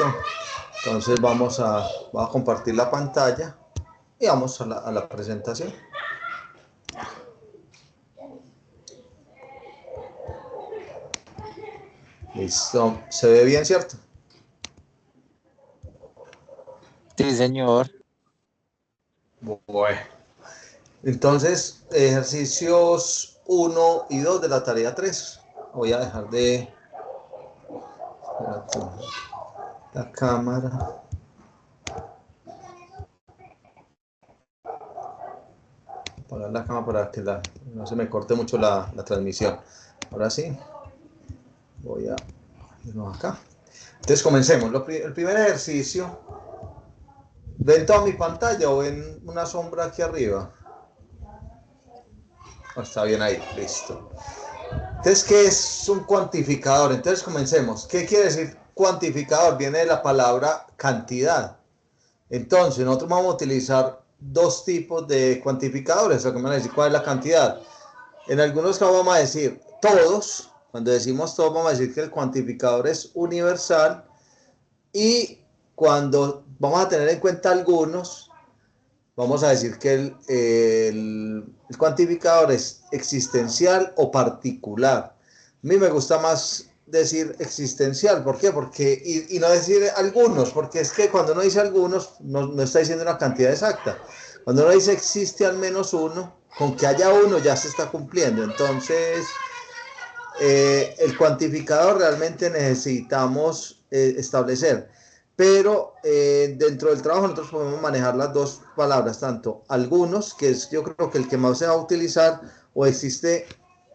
Listo. Entonces vamos a compartir la pantalla y vamos a la presentación. Listo. ¿Se ve bien, cierto? Sí, señor. Bueno. Entonces, ejercicios 1 y 2 de la tarea 3. Voy a dejar de... la cámara. Apagar la cámara para que no se me corte mucho la transmisión. Ahora sí. Voy a irnos acá. Entonces comencemos. El primer ejercicio. ¿Ven toda mi pantalla o ven una sombra aquí arriba? Oh, está bien ahí, listo. Entonces, ¿qué es un cuantificador? Entonces comencemos. ¿Qué quiere decir cuantificador? Viene de la palabra cantidad. Entonces, nosotros vamos a utilizar dos tipos de cuantificadores. Lo que me van a decir, ¿cuál es la cantidad? En algunos casos vamos a decir todos. Cuando decimos todos, vamos a decir que el cuantificador es universal. Y cuando vamos a tener en cuenta algunos, vamos a decir que el cuantificador es existencial o particular. A mí me gusta más decir existencial. ¿Por qué? Porque, y no decir algunos, porque es que cuando uno dice algunos, no está diciendo una cantidad exacta. Cuando uno dice existe al menos uno, con que haya uno ya se está cumpliendo. Entonces, el cuantificador realmente necesitamos establecer. Pero dentro del trabajo nosotros podemos manejar las dos palabras, tanto algunos, que es yo creo que el que más se va a utilizar, o existe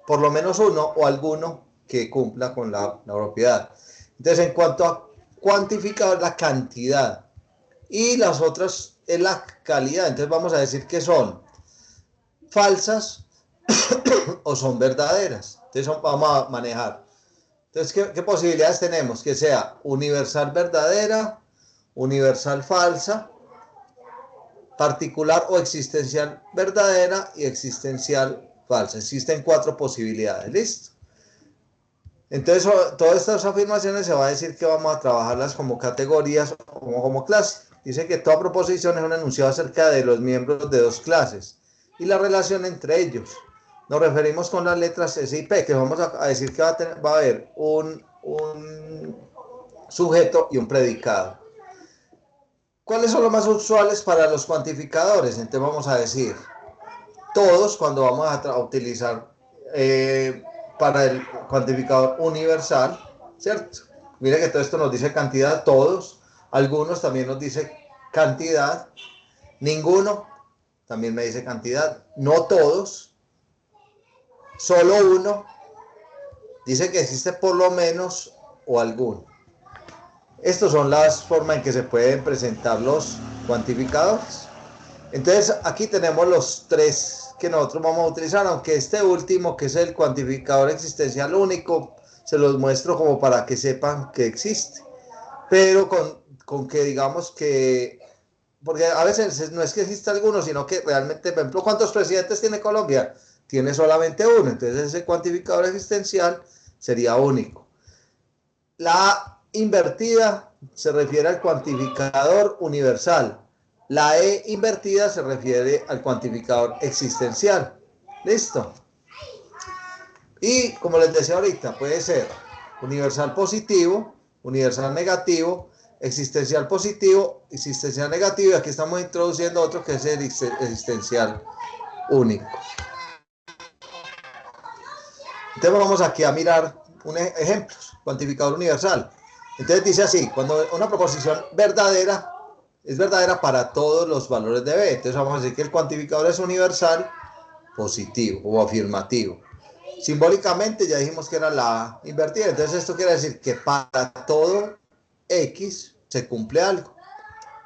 por lo menos uno o alguno que cumpla con la propiedad. Entonces, en cuanto a cuantificador, la cantidad, y las otras es la calidad. Entonces vamos a decir que son falsas o son verdaderas. Entonces vamos a manejar. Entonces, ¿qué posibilidades tenemos? Que sea universal verdadera, universal falsa, particular o existencial verdadera y existencial falsa. Existen 4 posibilidades. ¿Listo? Entonces, todas estas afirmaciones se va a decir que vamos a trabajarlas como categorías o como clases. Dice que toda proposición es un enunciado acerca de los miembros de dos clases y la relación entre ellos. Nos referimos con las letras S y P, que vamos a decir que va a haber un sujeto y un predicado. ¿Cuáles son los más usuales para los cuantificadores? Entonces vamos a decir todos cuando vamos a utilizar para el cuantificador universal, ¿cierto? Mire que todo esto nos dice cantidad, todos, algunos también nos dice cantidad, ninguno también me dice cantidad, no todos, solo uno, dice que existe por lo menos o alguno. Estas son las formas en que se pueden presentar los cuantificadores. Entonces aquí tenemos los 3 que nosotros vamos a utilizar, aunque este último, que es el cuantificador existencial único, se los muestro como para que sepan que existe. Pero con que digamos que, porque a veces no es que exista alguno, sino que realmente, por ejemplo, ¿cuántos presidentes tiene Colombia? Tiene solamente uno, entonces ese cuantificador existencial sería único. La invertida se refiere al cuantificador universal. La E invertida se refiere al cuantificador existencial. ¿Listo? Y como les decía ahorita, puede ser universal positivo, universal negativo, existencial positivo, existencial negativo, y aquí estamos introduciendo otro que es el existencial único. Entonces vamos aquí a mirar ejemplos. Cuantificador universal. Entonces dice así, cuando una proposición verdadera es verdadera para todos los valores de B. Entonces vamos a decir que el cuantificador es universal positivo o afirmativo. Simbólicamente ya dijimos que era la invertida. Entonces esto quiere decir que para todo X se cumple algo.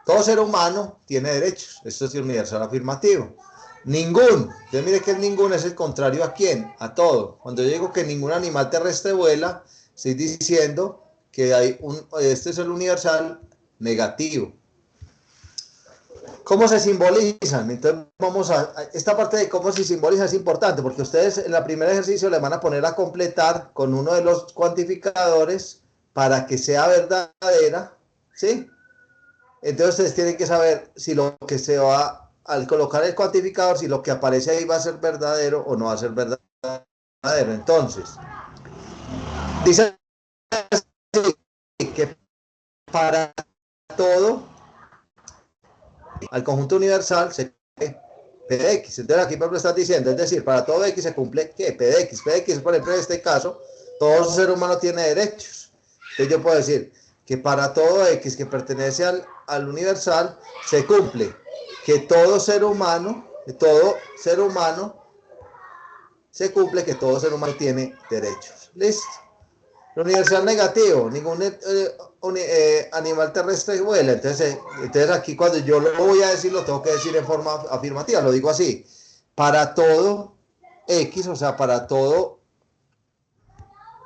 Todo ser humano tiene derechos. Esto es universal afirmativo. Ningún. Entonces mire que el ningún es el contrario a quién, a todo. Cuando yo digo que ningún animal terrestre vuela, estoy diciendo que este es el universal negativo. ¿Cómo se simbolizan? Entonces vamos esta parte de cómo se simboliza es importante, porque ustedes en el primer ejercicio le van a poner a completar con uno de los cuantificadores para que sea verdadera ¿sí? Entonces ustedes tienen que saber si lo que se va, al colocar el cuantificador, si lo que aparece ahí va a ser verdadero o no va a ser verdadero. Entonces, dice que para todo, al conjunto universal se cumple P de X. Entonces aquí por ejemplo están diciendo, es decir, para todo X se cumple ¿qué? P de X. P de X, por ejemplo, en este caso, todo ser humano tiene derechos. Entonces yo puedo decir que para todo X que pertenece al universal se cumple que todo ser humano se cumple que todo ser humano tiene derechos. ¿Listo? El universal negativo, ningún animal terrestre vuela. Entonces aquí cuando yo lo voy a decir, lo tengo que decir en forma afirmativa, lo digo así. Para todo X, o sea, para todo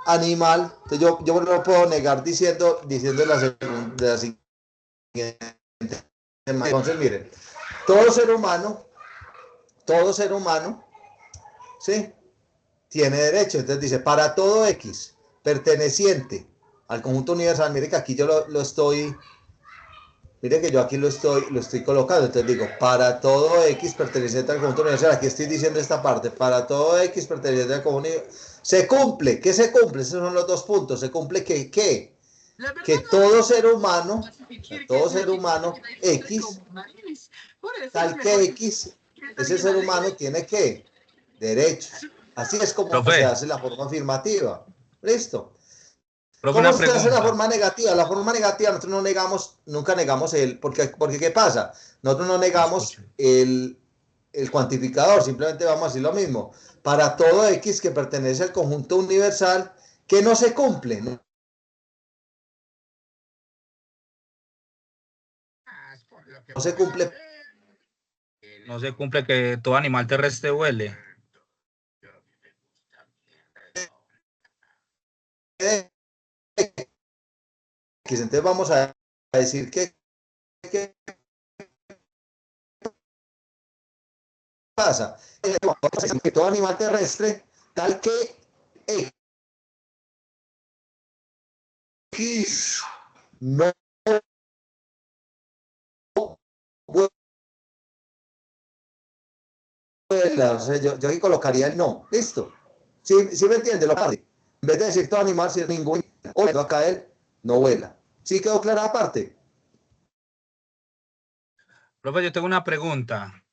animal, entonces yo no lo puedo negar diciendo de la siguiente. Entonces, miren, todo ser humano, ¿sí? Tiene derecho. Entonces dice, para todo X perteneciente al conjunto universal, mire que aquí yo lo estoy, mire que yo aquí lo estoy colocando. Entonces digo, para todo X perteneciente al conjunto universal, aquí estoy diciendo esta parte, para todo X perteneciente al conjunto universal, se cumple. ¿Qué se cumple? Esos son los dos puntos. Se cumple que todo ser humano X, tal que X, ese ser humano tiene que derechos. Así es como se Profe, hace la forma afirmativa. ¿Listo? profe, ¿Cómo una se hace la pregunta. forma negativa? La forma negativa nosotros no negamos, nunca negamos porque ¿qué pasa? Nosotros no No negamos escucho. el cuantificador, simplemente vamos a decir lo mismo. Para todo X que pertenece al conjunto universal, que no se cumple, no se cumple No se cumple que todo animal terrestre huele. X. Entonces vamos a decir que pasa. Que todo animal terrestre, tal que X no vuela. O sea, yo aquí colocaría el no. Listo. ¿Sí me entiende? Lo parte. En vez de decir todo animal, si ningún o va a caer, no vuela. ¿Sí quedó clara aparte? Profe, yo tengo una pregunta.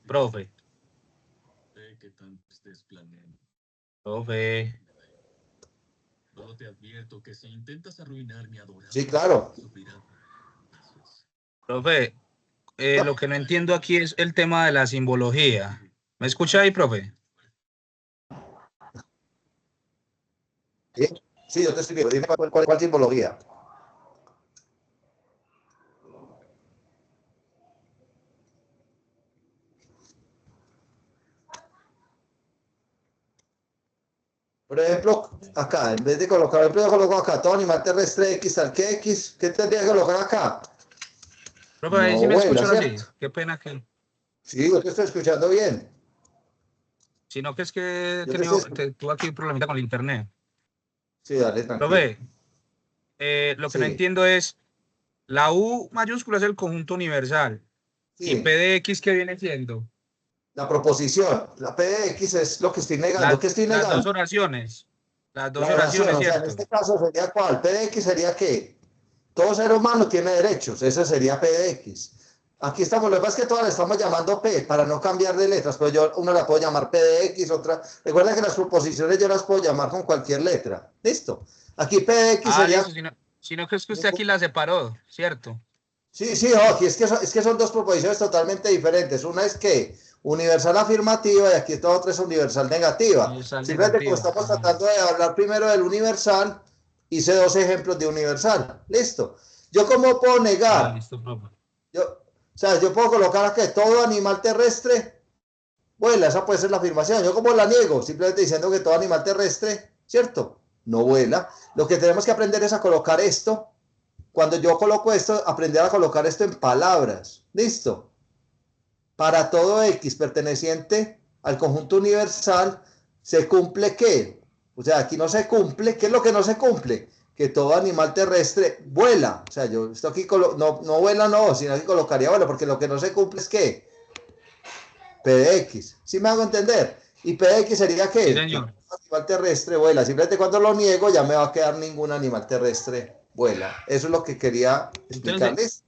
Profe, profe, Solo te advierto que si intentas arruinar mi adorable... Sí, claro. profe, lo que no entiendo aquí es el tema de la simbología. ¿Me escucha ahí, profe? Sí, sí, yo te estoy viendo. Dime cuál simbología. Por ejemplo, acá, en vez de colocar, yo coloco acá todo animal terrestre X tal que X, ¿qué tendría que colocar acá? Profe, ahí No sí me vuela, escucha ahora sí. ¿cierto? Qué pena que... Sí, yo te estoy escuchando bien. Sino que es que he Yo te estoy escuchando. tuve aquí un problemita con el internet. Sí, dale, tranquilo. Profe, lo que no Sí, entiendo es, la U mayúscula es el conjunto universal. ¿Y P sí. de X qué viene siendo? La proposición, la P de X es lo que estoy negando. Las, ¿Qué estoy las dos negando? oraciones. Las dos La oración, oraciones, o sea, en ¿cierto? este caso sería ¿cuál? P de X sería ¿qué? Todo ser humano tiene derechos, ese sería P de X. Aquí estamos, lo que pasa es que todas le estamos llamando P para no cambiar de letras, pero una la puedo llamar P de X, otra. Recuerda que las proposiciones yo las puedo llamar con cualquier letra. ¿Listo? Aquí P de X Ah, sería. listo, sino que es que usted aquí la separó, ¿cierto? Sí, sí, aquí es que son dos proposiciones totalmente diferentes. Una es que universal afirmativa y aquí esta otra es universal negativa. Universal Simplemente como negativa. estamos Ah, tratando de hablar primero del universal, hice dos ejemplos de universal. Listo. ¿Yo cómo puedo negar? listo, profe. O sea, yo puedo colocar que todo animal terrestre vuela, esa puede ser la afirmación. ¿Yo cómo la niego? Simplemente diciendo que todo animal terrestre, ¿cierto? No vuela. Lo que tenemos que aprender es a colocar esto. Cuando yo coloco esto, aprender a colocar esto en palabras. ¿Listo? Para todo X perteneciente al conjunto universal, ¿se cumple qué? O sea, aquí no se cumple. ¿Qué es lo que no se cumple? que todo animal terrestre vuela. O sea, yo esto aquí, no vuela, no, sino que colocaría vuela, porque lo que no se cumple es ¿qué? P de X. ¿Sí me hago entender? ¿Y P de X sería Sí, qué? Que señor. todo animal terrestre vuela. Simplemente cuando lo niego ya me va a quedar ningún animal terrestre vuela. Eso es lo que quería Entonces, explicarles.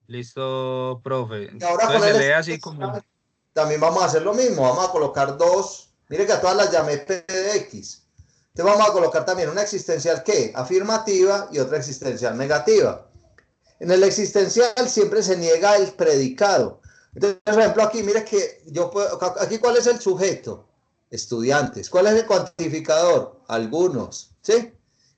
listo, profe. Y ahora Entonces con se el lee así como, existencial también vamos a hacer lo mismo. Vamos a colocar dos. Mire que a todas las llamé P de X. Entonces vamos a colocar también una existencial ¿qué? Afirmativa y otra existencial negativa. En el existencial siempre se niega el predicado. Entonces, por ejemplo, aquí, mire que yo puedo, aquí ¿cuál es el sujeto? Estudiantes. ¿Cuál es el cuantificador? Algunos. ¿Sí?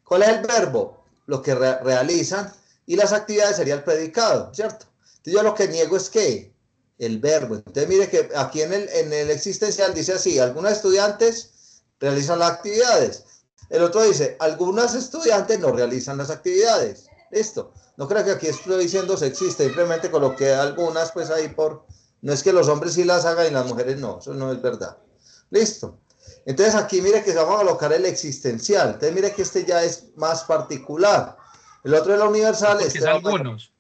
¿Cuál es el verbo? Lo que realizan. Y las actividades sería el predicado, ¿cierto? Entonces yo lo que niego es que el verbo. Entonces mire que aquí en el existencial dice así, algunos estudiantes realizan las actividades. El otro dice, algunos estudiantes no realizan las actividades. Listo. No creo que aquí estoy diciendo sexista, simplemente coloqué algunas pues ahí por... No es que los hombres sí las hagan y las mujeres no, eso no es verdad. Listo. Entonces aquí mire que vamos a colocar el existencial. Entonces mire que este ya es más particular. El otro es la universal, porque este es va a... algunos.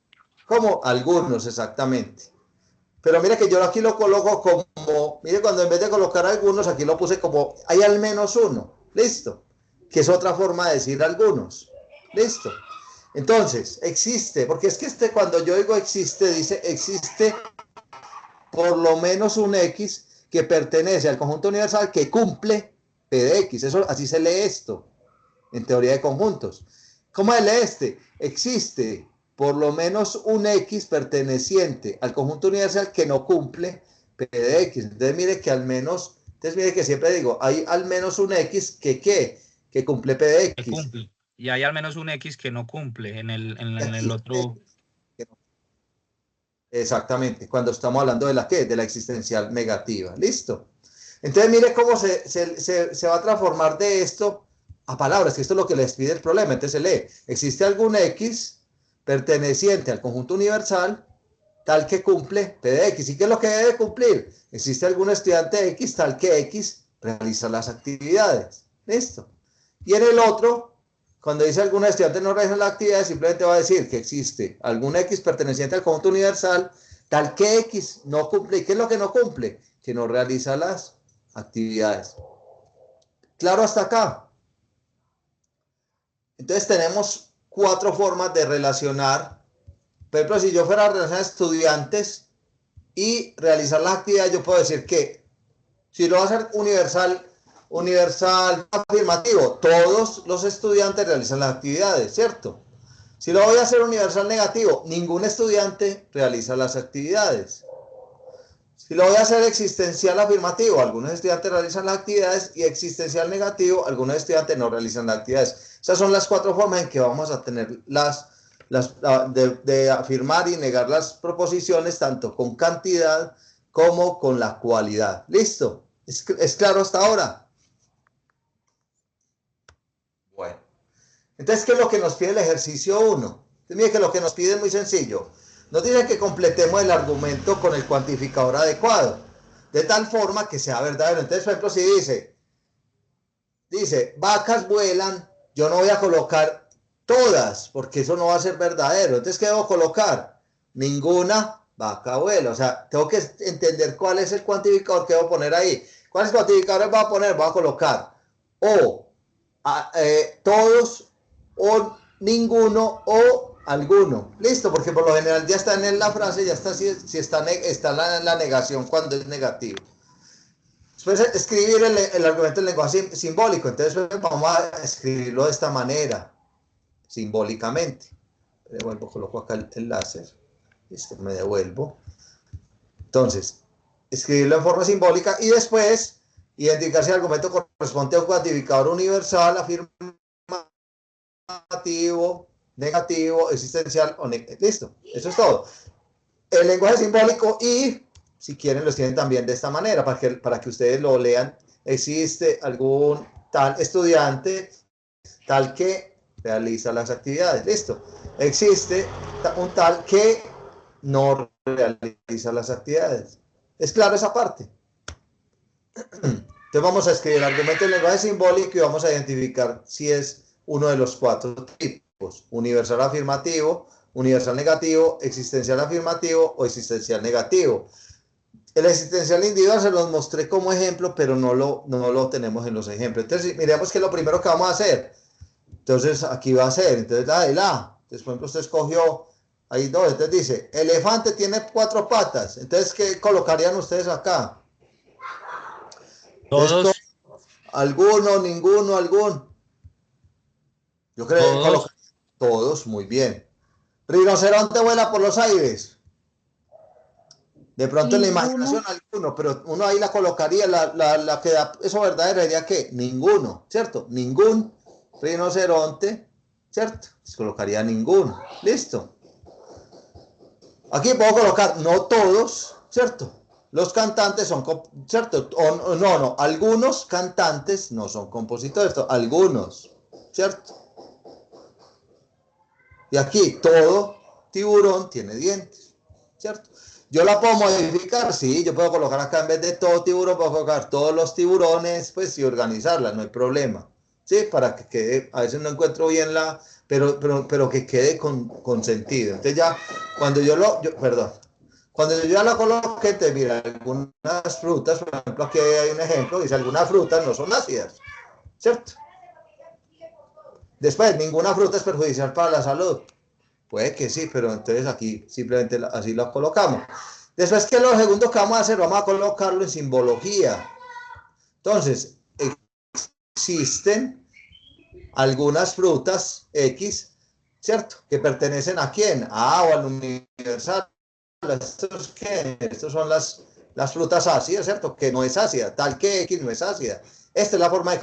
como algunos exactamente. Pero mire que yo aquí lo coloco como, mire cuando en vez de colocar algunos, aquí lo puse como hay al menos uno. Listo. Que es otra forma de decir algunos. Listo. Entonces, existe, porque es que cuando yo digo existe, dice existe por lo menos un X que pertenece al conjunto universal que cumple P de X. Eso, así se lee esto en teoría de conjuntos. ¿Cómo se lee este? Existe por lo menos un X perteneciente al conjunto universal que no cumple P de X. Entonces mire que al menos, entonces mire que siempre digo, hay al menos un X que ¿qué? Que cumple P de Que X. cumple. Y hay al menos un X que no cumple Y en el aquí, otro. exactamente, cuando estamos hablando de la ¿qué? De la existencial negativa. ¿Listo? Entonces mire cómo se va a transformar de esto a palabras, que esto es lo que les pide el problema. Entonces se lee, existe algún X perteneciente al conjunto universal tal que cumple P de X. ¿Y qué es lo que debe cumplir? Existe algún estudiante X tal que X realiza las actividades. ¿Listo? Y en el otro, cuando dice algún estudiante no realiza las actividades, simplemente va a decir que existe algún X perteneciente al conjunto universal tal que X no cumple. ¿Y qué es lo que no cumple? Que no realiza las actividades. ¿Claro hasta acá? Entonces tenemos cuatro formas de relacionar. Por ejemplo, si yo fuera a relacionar estudiantes y realizar las actividades, yo puedo decir que si lo va a hacer universal afirmativo, todos los estudiantes realizan las actividades, ¿cierto? Si lo voy a hacer universal negativo, ningún estudiante realiza las actividades. Si lo voy a hacer existencial afirmativo, algunos estudiantes realizan las actividades y existencial negativo, algunos estudiantes no realizan las actividades. Esas son las cuatro formas en que vamos a tener de afirmar y negar las proposiciones, tanto con cantidad como con la cualidad. ¿Listo? ¿Es claro hasta ahora? Bueno. Entonces, ¿qué es lo que nos pide el ejercicio 1? Mire que lo que nos pide es muy sencillo. Nos dice que completemos el argumento con el cuantificador adecuado, de tal forma que sea verdadero. Entonces, por ejemplo, si dice, vacas vuelan, yo no voy a colocar todas, porque eso no va a ser verdadero. Entonces, ¿qué debo colocar? Ninguna vaca vuela. O sea, tengo que entender cuál es el cuantificador que debo poner ahí. ¿Cuáles cuantificadores voy a poner? Voy a colocar o todos, o ninguno, o alguno. Listo, porque por lo general ya está en la frase, ya está si está la negación cuando es negativo. Después escribir el argumento en lenguaje simbólico. Entonces vamos a escribirlo de esta manera, simbólicamente. Me devuelvo, coloco acá el láser. Me devuelvo. Entonces, escribirlo en forma simbólica y después identificar si el argumento corresponde a un cuantificador universal, afirmativo, negativo, existencial o listo. Eso es todo. El lenguaje simbólico y, si quieren, lo escriben también de esta manera para que ustedes lo lean. Existe algún tal estudiante tal que realiza las actividades. Listo. Existe un tal que no realiza las actividades. ¿Es claro esa parte? Entonces Entonces vamos a escribir el argumento del lenguaje simbólico y vamos a identificar si es uno de los 4 tipos: universal afirmativo, universal negativo, existencial afirmativo o existencial negativo. El existencial individual se los mostré como ejemplo, pero no lo tenemos en los ejemplos. Entonces, miremos que lo primero que vamos a hacer. Entonces, aquí va a ser, entonces Entonces, por ejemplo, usted escogió, ahí 2, entonces dice, elefante tiene 4 patas. Entonces, ¿qué colocarían ustedes acá? Todos. Esto, alguno, ninguno, algún. Yo creo que Todos. todos, muy bien. Rinoceronte vuela por los aires. De pronto en la imaginación alguno, pero uno ahí la colocaría, la que da eso verdadero sería que ninguno, ¿cierto? Ningún rinoceronte, ¿cierto? Se colocaría ninguno. Listo. Aquí puedo colocar no todos, ¿cierto? Los cantantes son, ¿cierto? No, algunos cantantes no son compositores, algunos, ¿cierto? Y aquí todo tiburón tiene dientes, ¿cierto? Yo la puedo modificar, sí, yo puedo colocar acá en vez de todo tiburón, puedo colocar todos los tiburones, pues, y organizarla, no hay problema, ¿sí? Para que quede, a veces no encuentro bien pero que quede con sentido. Entonces ya, cuando cuando yo ya la coloqué, te mira, algunas frutas, por ejemplo, aquí hay un ejemplo, dice, algunas frutas no son ácidas, ¿cierto? Después, ninguna fruta es perjudicial para la salud. Puede que sí, pero entonces aquí simplemente así lo colocamos. Después, ¿qué es lo segundo que vamos a hacer? Vamos a colocarlo en simbología. Entonces, existen algunas frutas X, ¿cierto? Que pertenecen ¿a quién? O al universal. ¿Estos qué? Estos son las frutas ácidas, ¿cierto? Que no es ácida, tal que X no es ácida. Esta es la forma de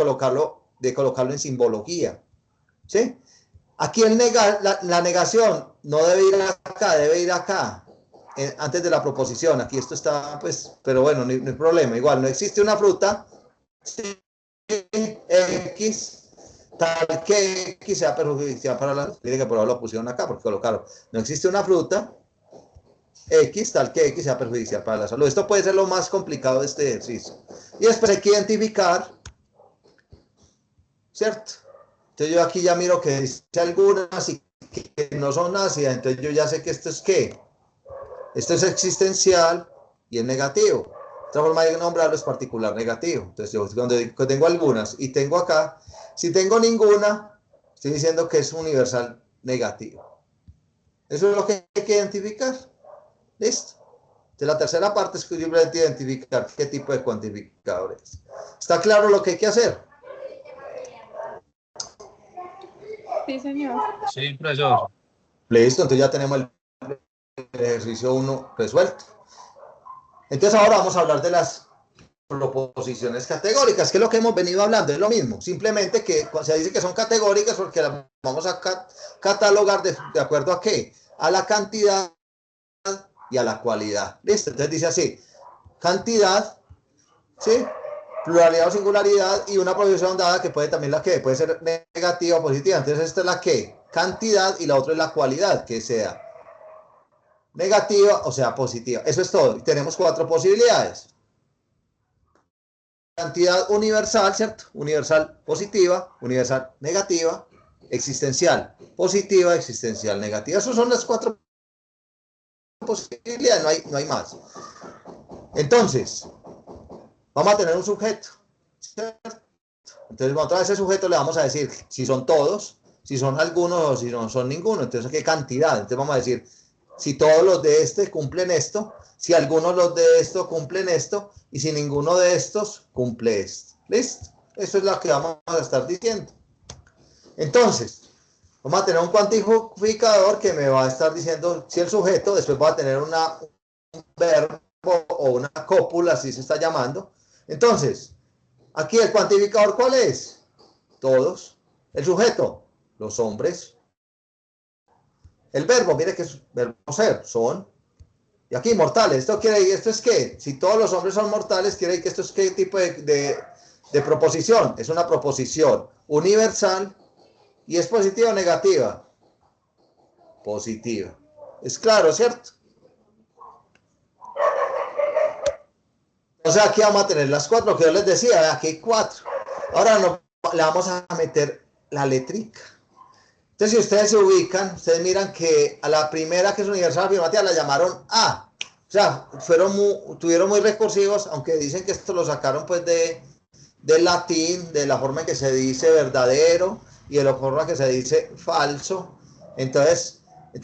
colocarlo en simbología, ¿sí? Aquí la negación no debe ir acá, debe ir acá, antes de la proposición. Aquí esto está, pues, pero bueno, no hay problema. Igual, no existe una fruta X, tal que X sea perjudicial para la... Miren que por ahora lo pusieron acá, porque colocaron, no existe una fruta X, tal que X sea perjudicial para la salud. Esto puede ser lo más complicado de este ejercicio. Y después hay que identificar, ¿cierto? Entonces yo aquí ya miro que dice algunas y que no son ácidas, entonces yo ya sé que esto es ¿qué? Esto es existencial y es negativo. Otra forma de nombrarlo es particular negativo. Entonces yo cuando tengo algunas y tengo acá, si tengo ninguna, estoy diciendo que es universal negativo. Eso es lo que hay que identificar. Listo. Entonces la tercera parte es que simplemente identificar qué tipo de cuantificador es. ¿Está claro lo que hay que hacer? Sí, señor. Sí, profesor. Listo, entonces ya tenemos el ejercicio 1 resuelto. Entonces ahora vamos a hablar de las proposiciones categóricas, que es lo que hemos venido hablando, es lo mismo, simplemente que se dice que son categóricas porque las vamos a catalogar de acuerdo a qué, a la cantidad y a la cualidad. Listo, entonces dice así, cantidad, ¿sí? Pluralidad o singularidad y una proposición dada que puede también puede ser negativa o positiva. Entonces esta es la que, cantidad, y la otra es la cualidad, que sea negativa o sea positiva. Eso es todo. Y tenemos 4 posibilidades. Cantidad universal, ¿cierto? Universal positiva, universal negativa, existencial positiva, existencial negativa. Esas son las 4 posibilidades, no hay más. Entonces, vamos a tener un sujeto, ¿cierto? Entonces, otra vez ese sujeto le vamos a decir si son todos, si son algunos o si no son ninguno. Entonces, ¿qué cantidad? Entonces, vamos a decir si todos los de este cumplen esto, si algunos los de esto cumplen esto, y si ninguno de estos cumple esto. ¿Listo? Eso es lo que vamos a estar diciendo. Entonces, vamos a tener un cuantificador que me va a estar diciendo si el sujeto, después va a tener un verbo o una cópula, así se está llamando. Entonces, aquí el cuantificador, ¿cuál es? Todos. El sujeto, los hombres. El verbo, mire que es verbo ser, son. Y aquí, mortales. ¿Esto es qué? Si todos los hombres son mortales, quiere decir que esto es qué tipo de proposición. Es una proposición universal y es positiva o negativa. Positiva. Es claro, ¿cierto? Entonces aquí vamos a tener las 4, que yo les decía, aquí hay 4. Ahora le vamos a meter la letrica. Entonces si ustedes se ubican, ustedes miran que a la primera, que es universal afirmativa, la llamaron A. O sea, tuvieron muy recursivos, aunque dicen que esto lo sacaron pues del latín, de la forma en que se dice verdadero y de la forma en que se dice falso. Entonces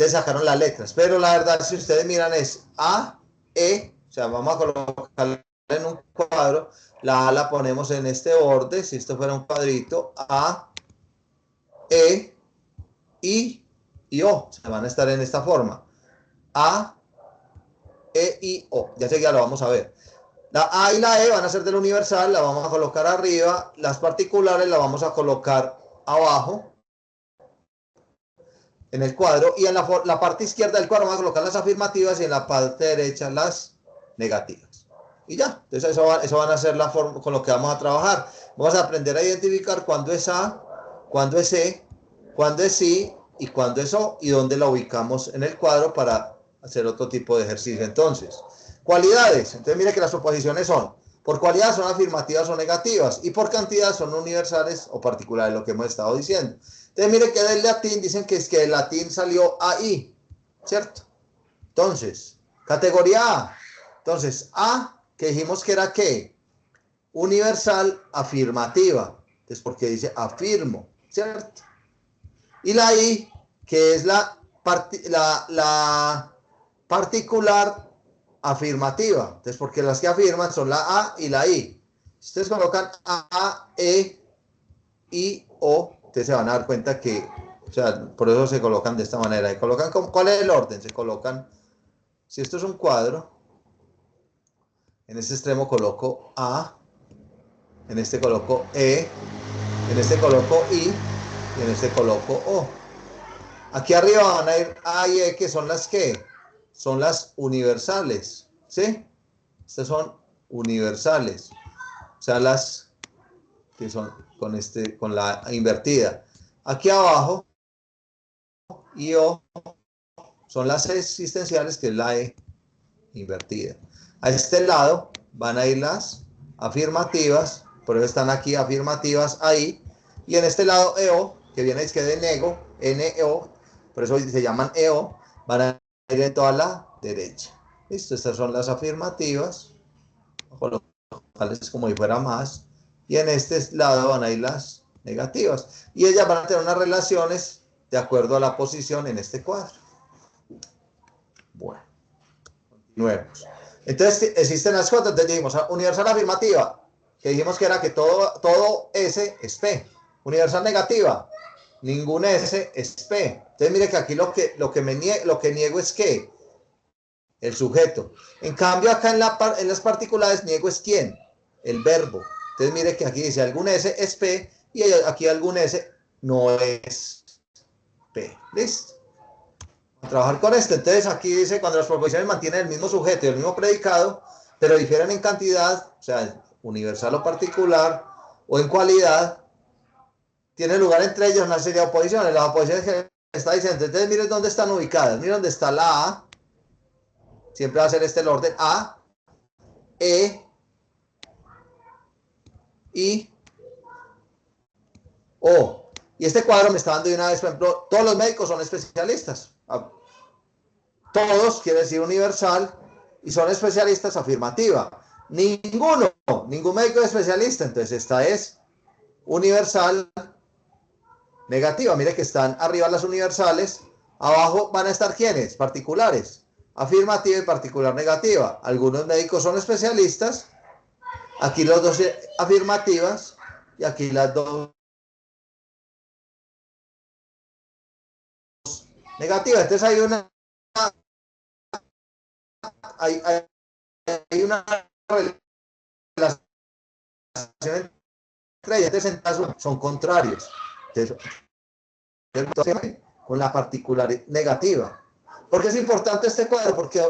sacaron las letras. Pero la verdad, si ustedes miran, es A, E. O sea, vamos a colocarla en un cuadro. La A la ponemos en este borde, si esto fuera un cuadrito. A, E, I y O. O sea, van a estar en esta forma. A, E, I, O. Ya seguida lo vamos a ver. La A y la E van a ser del universal, la vamos a colocar arriba. Las particulares las vamos a colocar abajo en el cuadro. Y en la parte izquierda del cuadro vamos a colocar las afirmativas y en la parte derecha las negativas. Y ya, entonces eso van a ser la forma con lo que vamos a trabajar. Vamos a aprender a identificar cuándo es A, cuándo es E, cuándo es I y cuándo es O y dónde la ubicamos en el cuadro para hacer otro tipo de ejercicio. Entonces, cualidades. Entonces mire que las oposiciones son, por cualidad son afirmativas o negativas y por cantidad son universales o particulares, lo que hemos estado diciendo. Entonces mire que del latín dicen que es que del latín salió AI, ¿cierto? Entonces, categoría A. Entonces, A, que dijimos que era ¿qué? Universal afirmativa. Entonces, porque dice afirmo, ¿cierto? Y la I, que es la particular afirmativa. Entonces, porque las que afirman son la A y la I. Si ustedes colocan A, E, I, O, ustedes se van a dar cuenta que, o sea, por eso se colocan de esta manera. Y colocan, ¿cuál es el orden? Se colocan, si esto es un cuadro, en este extremo coloco A, en este coloco E, en este coloco I y en este coloco O. Aquí arriba van a ir A y E, que son las que son las universales, ¿sí? Estas son universales, o sea, las que son con la invertida. Aquí abajo, I, O, son las existenciales, que es la E invertida. A este lado van a ir las afirmativas, por eso están aquí afirmativas ahí, y en este lado EO, que viene es que de nego, NEO, por eso se llaman EO, van a ir en toda la derecha. Listo, estas son las afirmativas, colocarles como si fuera más, y en este lado van a ir las negativas, y ellas van a tener unas relaciones de acuerdo a la posición en este cuadro. Bueno, continuemos. Entonces existen las cuatro. Entonces dijimos universal afirmativa, que dijimos que era que todo S es P. Universal negativa, ningún S es P. Entonces mire que aquí lo que niego es que el sujeto. En cambio acá en las particulares niego es quién, el verbo. Entonces mire que aquí dice algún S es P y aquí algún S no es P. ¿Listo? Trabajar con esto. Entonces aquí dice cuando las proposiciones mantienen el mismo sujeto y el mismo predicado, pero difieren en cantidad, o sea, universal o particular, o en cualidad, tiene lugar entre ellos una serie de oposiciones. Las oposiciones que está diciendo, entonces miren dónde están ubicadas. Miren dónde está la A, siempre va a ser el orden, A, E, I, O. Y este cuadro me está dando de una vez, por ejemplo, todos los médicos son especialistas. Todos quiere decir universal y son especialistas afirmativa. Ningún médico es especialista. Entonces esta es universal negativa. Mire que están arriba las universales. Abajo van a estar ¿quiénes? Particulares. Afirmativa y particular negativa. Algunos médicos son especialistas. Aquí los dos afirmativas y aquí las dos negativas. Entonces hay una relación entre ellas. Entonces son contrarios. Entonces, con la particular negativa. ¿Por qué es importante este cuadro? Porque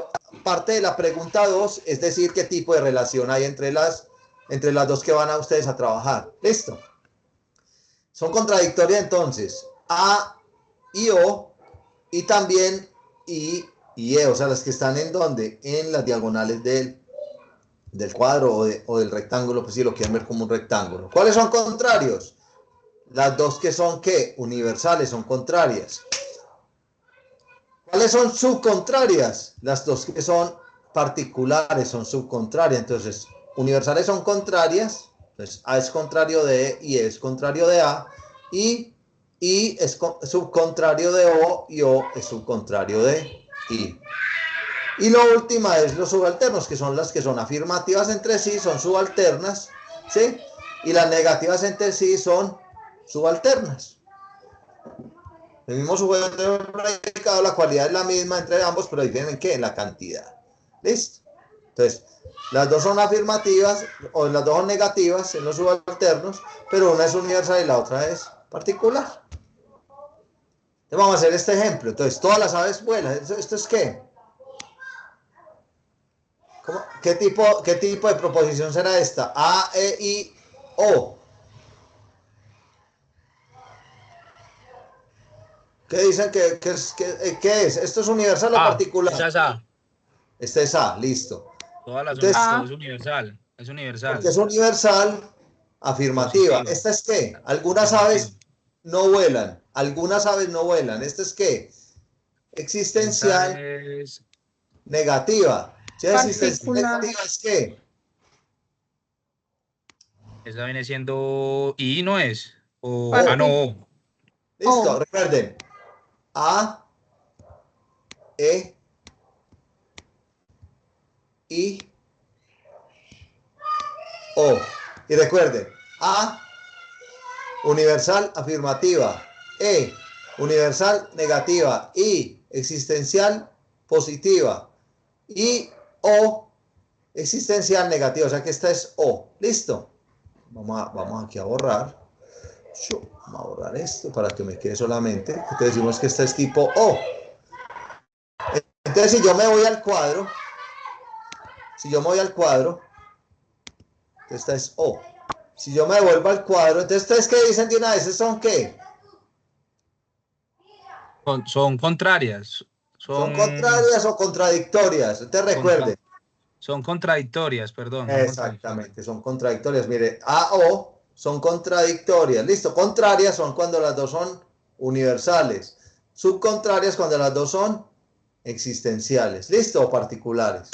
parte de la pregunta 2 es decir qué tipo de relación hay entre las dos que van a ustedes a trabajar. ¿Listo? Son contradictorias entonces. A y O y también I y E, o sea, las que están en ¿dónde? En las diagonales del del cuadro o del rectángulo, pues si lo quieren ver como un rectángulo. ¿Cuáles son contrarios? Las dos que son, ¿qué? Universales, son contrarias. ¿Cuáles son subcontrarias? Las dos que son particulares son subcontrarias. Entonces, universales son contrarias. Entonces, A es contrario de E y E es contrario de A. Y I es subcontrario de O y O es subcontrario de I. Y lo última es los subalternos, que son las que son afirmativas entre sí, son subalternas, ¿sí? Y las negativas entre sí son subalternas. El mismo sujeto del predicado, la cualidad es la misma entre ambos, pero difieren en qué, en la cantidad. ¿Listo? Entonces, las dos son afirmativas, o las dos son negativas en los subalternos, pero una es universal y la otra es particular. Entonces, vamos a hacer este ejemplo. Entonces, todas las aves vuelan. ¿Esto es qué? ¿Qué tipo de proposición será esta? A, E, I, O. ¿Qué dicen que es? ¿Esto es universal o particular? Esa es A. Este es A, listo. Todas las Entonces, todo es universal. Es universal. porque es universal, afirmativa. Positiva. ¿Esta es qué? Algunas aves no vuelan. Algunas aves no vuelan. ¿Esta es qué? Existencial. Esta es Negativa. Si es existencial Particular. negativa, ¿es qué? esa viene siendo I, ¿no es? O, Parti- no, O. Listo, O. recuerden. A, E, I, O. Y recuerden, A, universal, afirmativa. E, universal, negativa. I, existencial, positiva. Y O, existencial, negativa. O sea que esta es O. ¿Listo? Vamos aquí a borrar. Vamos a borrar esto para que me quede solamente. Entonces decimos que esta es tipo O. Entonces si yo me voy al cuadro, esta es O. Si yo me devuelvo al cuadro, entonces ustedes qué dicen de una vez, ¿estos son qué? Son contrarias. ¿Son contrarias o contradictorias? Entonces recuerden. Son contradictorias, perdón. Exactamente, son contradictorias. Mire, A, O son contradictorias. Listo, contrarias son cuando las dos son universales. Subcontrarias cuando las dos son existenciales. Listo, o particulares.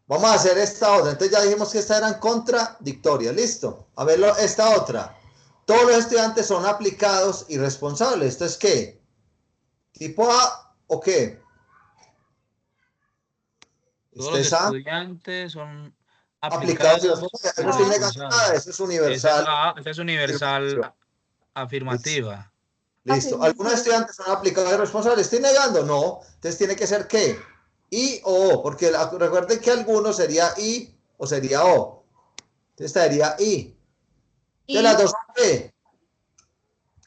Vamos a hacer esta otra. Entonces ya dijimos que estas eran contradictorias. Listo. A ver esta otra. Todos los estudiantes son aplicados y responsables. ¿Esto es qué? ¿Tipo A o qué? Todos los estudiantes son aplicados y aplicados. responsables. No estoy negando nada. Eso es universal. Esa es universal afirmativa. Listo. ¿Algunos estudiantes son aplicados y responsables? ¿Estoy negando? No. Entonces tiene que ser ¿qué? I o O. Porque recuerden que algunos sería I o sería O. Entonces sería I. Entonces las dos son ¿qué?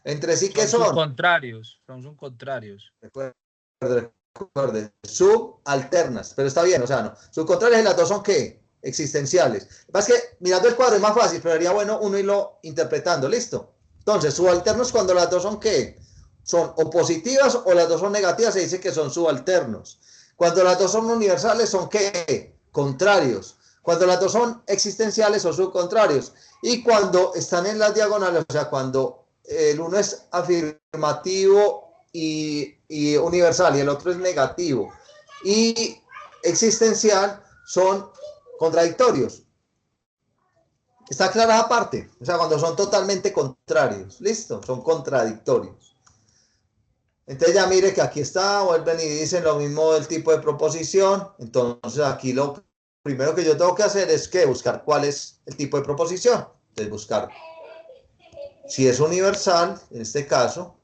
Entre sí, ¿qué son? Son subcontrarios. Recuerde, subalternas, pero está bien, o sea, no. Subcontrarias y las dos son ¿qué? Existenciales. Más que mirando el cuadro es más fácil, pero sería bueno uno irlo interpretando, ¿listo? Entonces, subalternos cuando las dos son ¿qué? Son o positivas o las dos son negativas, se dice que son subalternos. Cuando las dos son universales, son ¿qué? Contrarios. Cuando las dos son existenciales, son subcontrarios. Y cuando están en las diagonales, o sea, cuando el uno es afirmativo y universal y el otro es negativo y existencial, son contradictorios. ¿Está clara esa parte? O sea, cuando son totalmente contrarios. ¿Listo? Son contradictorios. Entonces ya mire que aquí está, vuelven y dicen lo mismo del tipo de proposición. Entonces aquí lo primero que yo tengo que hacer es que buscar cuál es el tipo de proposición. Entonces buscar si es universal, en este caso,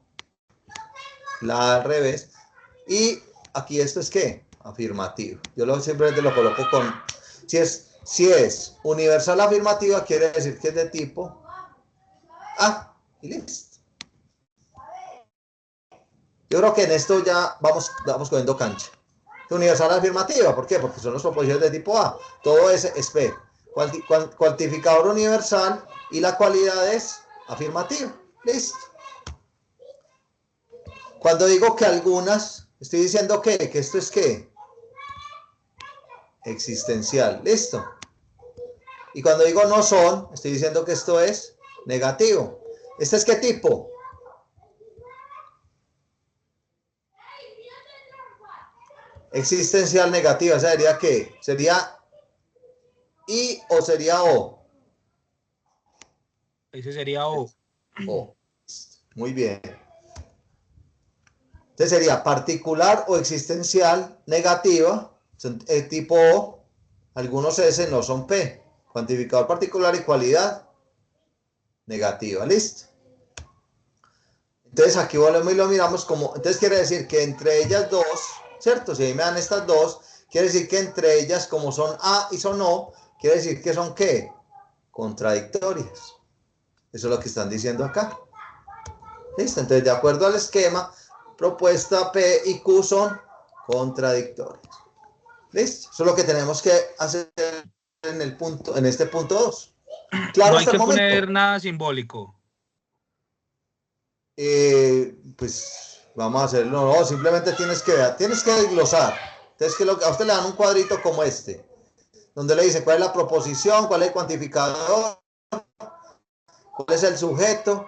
la al revés. Y aquí esto es ¿qué? Afirmativo. Yo simplemente lo coloco con... Si es universal afirmativa, quiere decir que es de tipo A. Y listo. Yo creo que en esto ya vamos cogiendo cancha. Universal afirmativa, ¿por qué? Porque son las proposiciones de tipo A. Todo es P. Cuantificador universal y la cualidad es afirmativa. Listo. Cuando digo que algunas, estoy diciendo que esto es ¿qué? Existencial. Listo. Y cuando digo no son, estoy diciendo que esto es negativo. ¿Este es qué tipo? Existencial negativa. O sea, ¿sería qué? ¿Sería I o sería O? Ese sería O. O. Muy bien. Entonces sería particular o existencial negativa, tipo O. Algunos S no son P. Cuantificador particular y cualidad negativa. ¿Listo? Entonces aquí volvemos y lo miramos como, entonces quiere decir que entre ellas dos, ¿cierto? Si ahí me dan estas dos, quiere decir que entre ellas, como son A y son O, quiere decir que son ¿qué? Contradictorias. Eso es lo que están diciendo acá. ¿Listo? Entonces, de acuerdo al esquema, propuesta P y Q son contradictorias. ¿Listo? Eso es lo que tenemos que hacer en el punto, en este punto 2. Claro, No hay hasta el que momento. poner nada simbólico. Pues vamos a hacerlo, no, simplemente tienes que desglosar. Entonces, a usted le dan un cuadrito como este, donde le dice cuál es la proposición, cuál es el cuantificador, cuál es el sujeto,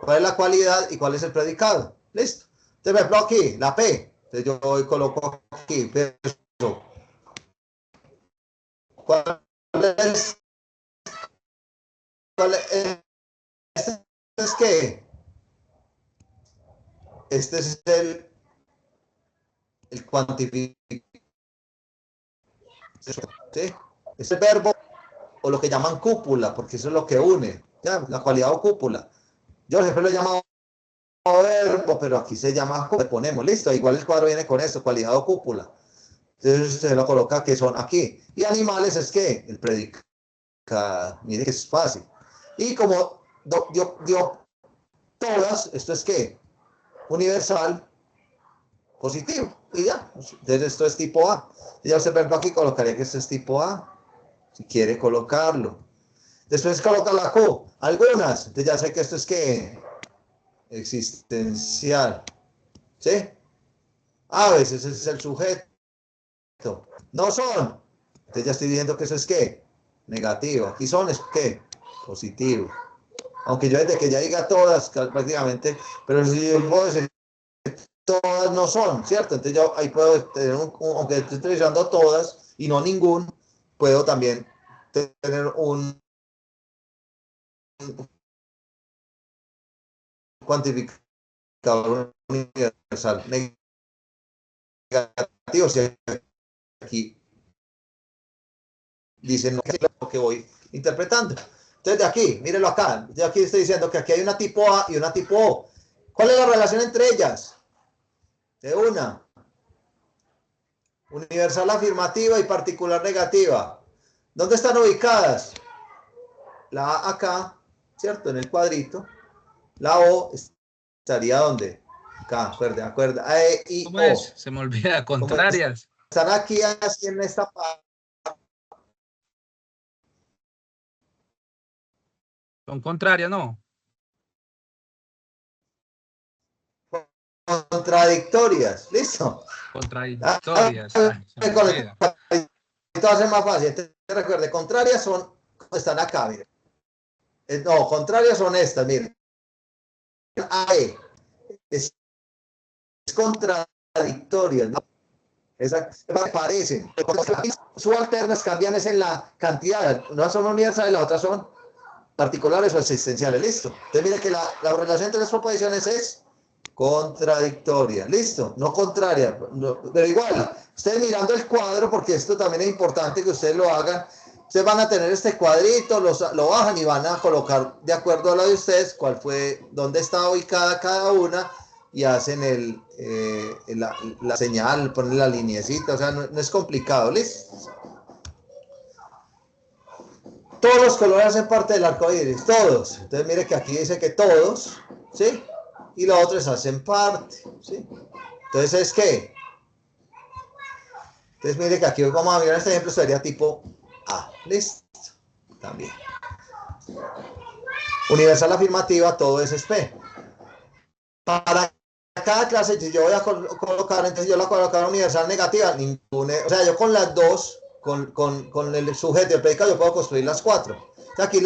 cuál es la cualidad y cuál es el predicado. ¿Listo? Entonces, por ejemplo, aquí, la P. Entonces, yo hoy coloco aquí, peso. ¿Cuál es? ¿Este es qué? Este es el cuantificador. ¿Sí? Es el verbo o lo que llaman cúpula, porque eso es lo que une, ¿ya? La cualidad o cúpula. Yo siempre lo he llamado verbo, pero aquí se llama, le ponemos, listo, igual el cuadro viene con esto, cualidad o cúpula. Entonces se lo coloca que son aquí. Y animales es que el predicado, mire que es fácil. Y como dio todas, esto es que universal, positivo, y ya. Entonces esto es tipo A. Y ya usted, por ejemplo, aquí colocaría que esto es tipo A, si quiere colocarlo. Después coloca la Q, algunas. Entonces ya sé que esto es que existencial. ¿Sí? A veces ese es el sujeto. No son. Entonces ya estoy diciendo que eso es que negativo. Aquí son es que positivo. Aunque yo desde que ya diga todas prácticamente, pero si yo puedo decir todas no son, ¿cierto? Entonces yo ahí puedo tener aunque estoy utilizando todas y no ningún, puedo también tener un cuantificador universal negativo. Si aquí dicen lo que voy interpretando. Entonces de aquí, mírenlo acá, de aquí estoy diciendo que aquí hay una tipo A y una tipo O. ¿Cuál es la relación entre ellas? De una. Universal afirmativa y particular negativa. ¿Dónde están ubicadas? La A acá, ¿cierto? En el cuadrito. La O estaría ¿dónde? Acá, acuerda. A, E, I, ¿Cómo es? O. Se me olvida, contrarias. Están aquí así en esta parte. Son contrarias, ¿no? Contradictorias. ¿Listo? Contradictorias. Ay, se me Con el olvida. cuadrito hace más fácil. Entonces, recuerde, contrarias son, están acá, miren. No, contrarias son estas, miren. AE es contradictoria, ¿no? Parecen. Subalternas cambian es en la cantidad. Una son universales, las otras son particulares o existenciales. Listo. Entonces, mire que la relación entre las proposiciones es contradictoria. Listo. No contraria. No, pero igual, ustedes mirando el cuadro, porque esto también es importante que ustedes lo hagan. Ustedes van a tener este cuadrito, lo bajan y van a colocar de acuerdo a lo de ustedes cuál fue, dónde está ubicada cada una y hacen la señal, ponen la linecita, o sea, no es complicado, ¿listo? Todos los colores hacen parte del arco iris, todos. Entonces mire que aquí dice que todos, ¿sí? Y los otros hacen parte, ¿sí? Entonces es que, entonces mire que aquí vamos a mirar este ejemplo, sería tipo A, ¿listo? También. Universal afirmativa, todo es P. Para cada clase, si yo voy a colocar, entonces yo la colocar universal negativa, ninguna, o sea, yo con las dos con el sujeto y el predicado, yo puedo construir las cuatro. Entonces aquí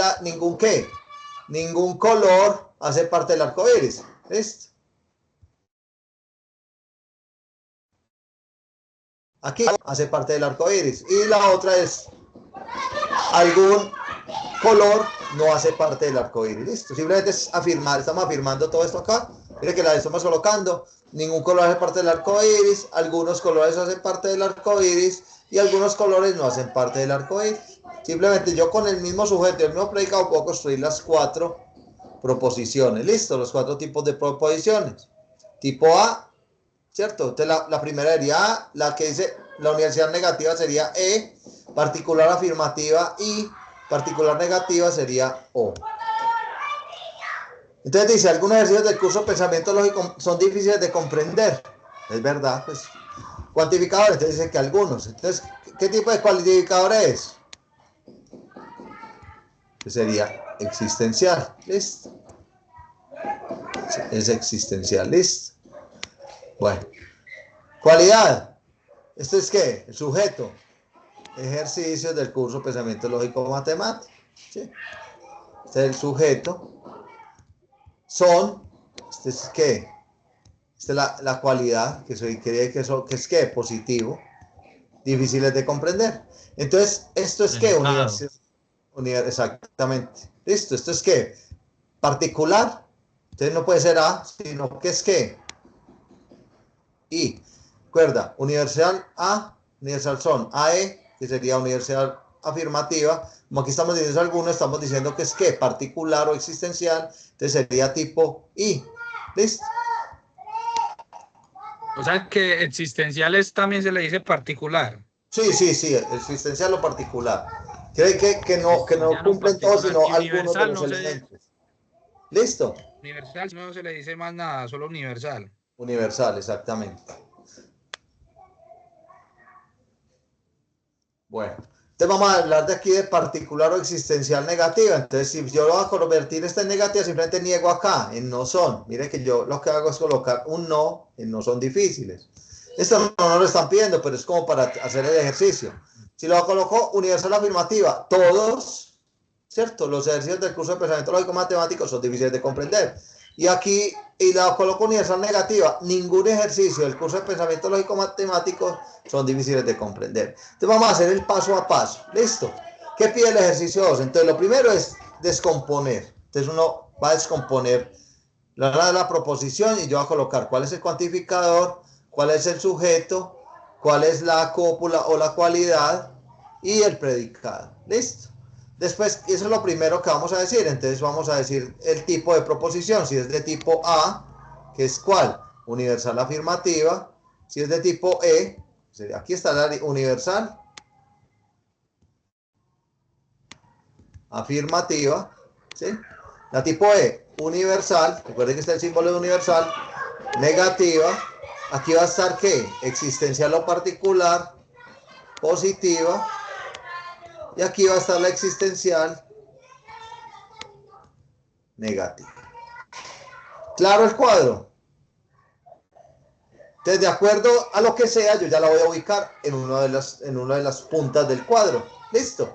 ningún color hace parte del arco iris. ¿Listo? Aquí hace parte del arco iris. Y la otra es algún color no hace parte del arco iris. Listo. Simplemente es afirmar. Estamos afirmando todo esto acá. Mire que la estamos colocando. Ningún color hace parte del arco iris. Algunos colores hacen parte del arco iris. Y algunos colores no hacen parte del arco iris. Simplemente yo con el mismo sujeto y el mismo predicado puedo construir las cuatro proposiciones. Listo. Los cuatro tipos de proposiciones. Tipo A, ¿cierto? Entonces la primera sería A. La que dice la universalidad negativa sería E. Particular afirmativa I. Particular negativa sería O. Entonces dice, algunos ejercicios del curso Pensamiento Lógico son difíciles de comprender. Es verdad, pues. Cuantificadores, entonces dice que algunos. Entonces, ¿qué tipo de cuantificador es? Que sería existencial. ¿Listo? Es existencial. ¿Listo? Bueno. Cualidad. ¿Esto es qué? El sujeto. Ejercicios del curso Pensamiento Lógico Matemático. ¿Sí? Este es el sujeto. Son, este es qué, esta es la cualidad, que es qué, positivo, difíciles de comprender. Entonces, esto es qué, exactamente. Listo, esto es qué, particular. Entonces no puede ser A, sino que es qué, I. Recuerda, universal A, universal son AE, que sería universal afirmativa. Como aquí estamos diciendo alguno, estamos diciendo que es qué, particular o existencial. Entonces sería tipo I. ¿Listo? O sea que existenciales también se le dice particular. Sí, existencial o particular. Cree que no cumplen todos, sino algunos de los elementos. ¿Listo? Universal no se le dice más nada, solo universal. Universal, exactamente. Bueno. Entonces vamos a hablar de aquí de particular o existencial negativa. Entonces si yo lo voy a convertir esta en negativa, simplemente niego acá, en no son. Mire que yo lo que hago es colocar un no en no son difíciles. Esto no lo están pidiendo, pero es como para hacer el ejercicio. Si lo coloco universal afirmativa, todos, ¿cierto? Los ejercicios del curso de pensamiento lógico matemático son difíciles de comprender. Y aquí, y la coloco universal negativa, ningún ejercicio del curso de pensamiento lógico matemático son difíciles de comprender. Entonces vamos a hacer el paso a paso. ¿Listo? ¿Qué pide el ejercicio 2? Entonces lo primero es descomponer. Entonces uno va a descomponer la proposición y yo voy a colocar cuál es el cuantificador, cuál es el sujeto, cuál es la cópula o la cualidad y el predicado. ¿Listo? Después, eso es lo primero que vamos a decir. Entonces vamos a decir el tipo de proposición. Si es de tipo A, que es ¿cuál? Universal afirmativa. Si es de tipo E, aquí está la universal afirmativa. ¿Sí? La tipo E, universal. Recuerden que está el símbolo de universal. Negativa. Aquí va a estar ¿qué? Existencial o particular. Positiva. Y aquí va a estar la existencial negativa. ¿Claro el cuadro? Entonces, de acuerdo a lo que sea, yo ya la voy a ubicar en una de las puntas del cuadro. ¿Listo?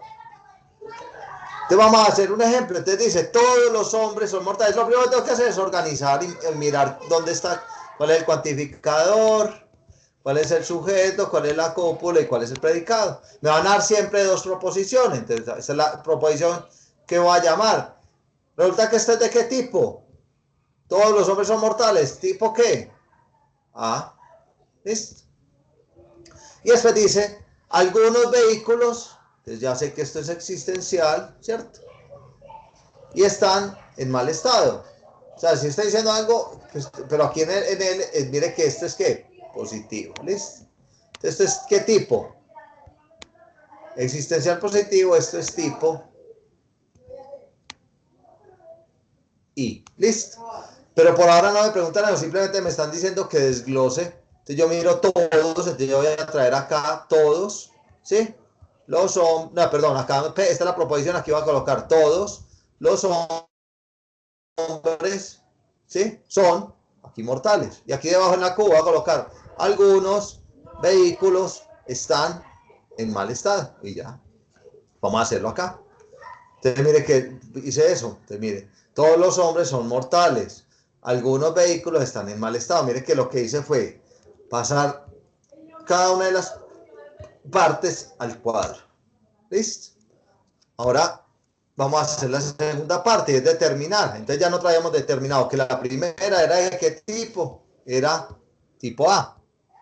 Entonces vamos a hacer un ejemplo. Entonces dice, todos los hombres son mortales. Lo primero que tengo que hacer es organizar y mirar dónde está, cuál es el cuantificador, cuál es el sujeto, cuál es la cópula y cuál es el predicado. Me van a dar siempre dos proposiciones. Entonces, esa es la proposición que voy a llamar. Resulta que este es de qué tipo. Todos los hombres son mortales. ¿Tipo qué? A. ¿Listo? Y después dice, algunos vehículos, entonces ya sé que esto es existencial, ¿cierto? Y están en mal estado. O sea, si está diciendo algo, pues, pero aquí en él, mire que esto es ¿qué? Positivo, ¿listo? ¿Esto es qué tipo? Existencial positivo, esto es tipo I, ¿listo? Pero por ahora no me preguntan eso, simplemente me están diciendo que desglose. Entonces yo miro todos, entonces yo voy a traer acá todos, ¿sí? Los hombres, no, perdón, acá esta es la proposición, aquí voy a colocar todos los hombres, ¿sí? Son aquí mortales. Y aquí debajo en la Q voy a colocar algunos vehículos están en mal estado y ya. Vamos a hacerlo acá. Entonces mire que hice eso. Entonces mire, todos los hombres son mortales. Algunos vehículos están en mal estado. Mire que lo que hice fue pasar cada una de las partes al cuadro. ¿Listo? Ahora vamos a hacer la segunda parte, es determinar. Entonces ya nosotros habíamos determinado que la primera era de qué tipo. Era tipo A.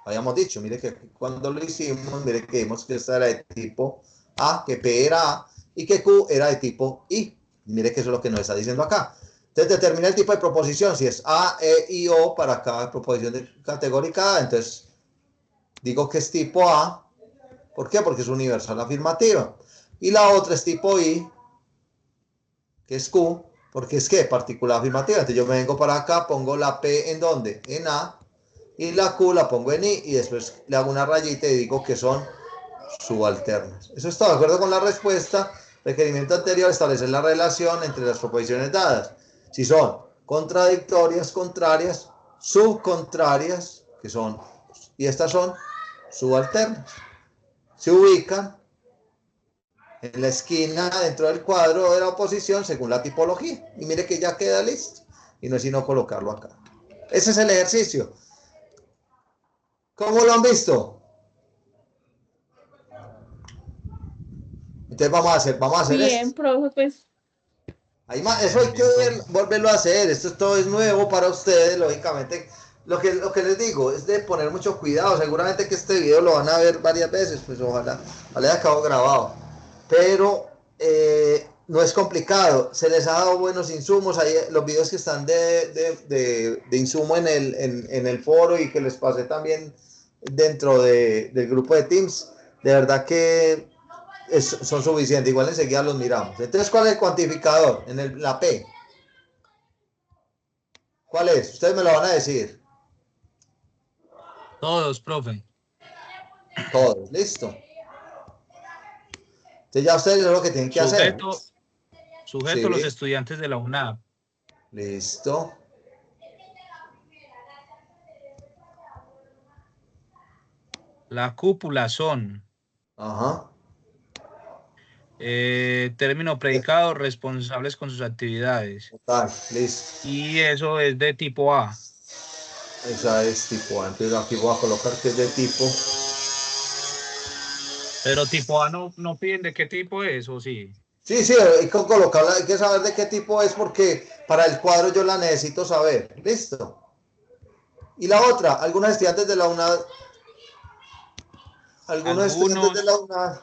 Habíamos dicho, mire que cuando lo hicimos, mire que vimos que esta era de tipo A, que P era A y que Q era de tipo I. Mire que eso es lo que nos está diciendo acá. Entonces determina el tipo de proposición, si es A, E, I, O para cada proposición de categórica A. Entonces digo que es tipo A. ¿Por qué? Porque es universal afirmativa. Y la otra es tipo I, que es Q, porque es que particular afirmativa. Entonces yo me vengo para acá, pongo la P en ¿dónde? En A. Y la Q la pongo en I y después le hago una rayita y digo que son subalternas. Eso está de acuerdo con la respuesta. Requerimiento anterior, establecer la relación entre las proposiciones dadas. Si son contradictorias, contrarias, subcontrarias, que son, y estas son subalternas. Se ubican en la esquina dentro del cuadro de la oposición según la tipología. Y mire que ya queda listo. Y no es sino colocarlo acá. Ese es el ejercicio. ¿Cómo lo han visto? Entonces vamos a hacer Bien, esto. profe, pues Eso hay que Bien, volverlo a hacer. Esto todo es nuevo para ustedes, lógicamente. Lo que les digo es de poner mucho cuidado. Seguramente que este video lo van a ver varias veces, pues ojalá haya quedado grabado. Pero no es complicado. Se les ha dado buenos insumos. Ahí los videos que están de insumo en el foro y que les pasé también dentro del grupo de Teams. De verdad que son suficientes. Igual enseguida los miramos. Entonces, ¿cuál es el cuantificador? La P. ¿Cuál es? Ustedes me lo van a decir. todos, profe. Todos. Listo. Entonces ya ustedes es lo que tienen que hacer. Sujeto los Sí. estudiantes de la UNAP. Listo. La cúpula son Ajá. término predicado, responsables con sus actividades. Total. Listo. Y eso es de tipo A. Esa es tipo A. Entonces aquí voy a colocar que es de tipo. Pero tipo A no piden de qué tipo es, ¿o sí? Sí, sí, hay que colocarla, hay que saber de qué tipo es porque para el cuadro yo la necesito saber. Listo. Y la otra, algunos estudiantes de la UNAD. Algunos estudiantes de la UNAD.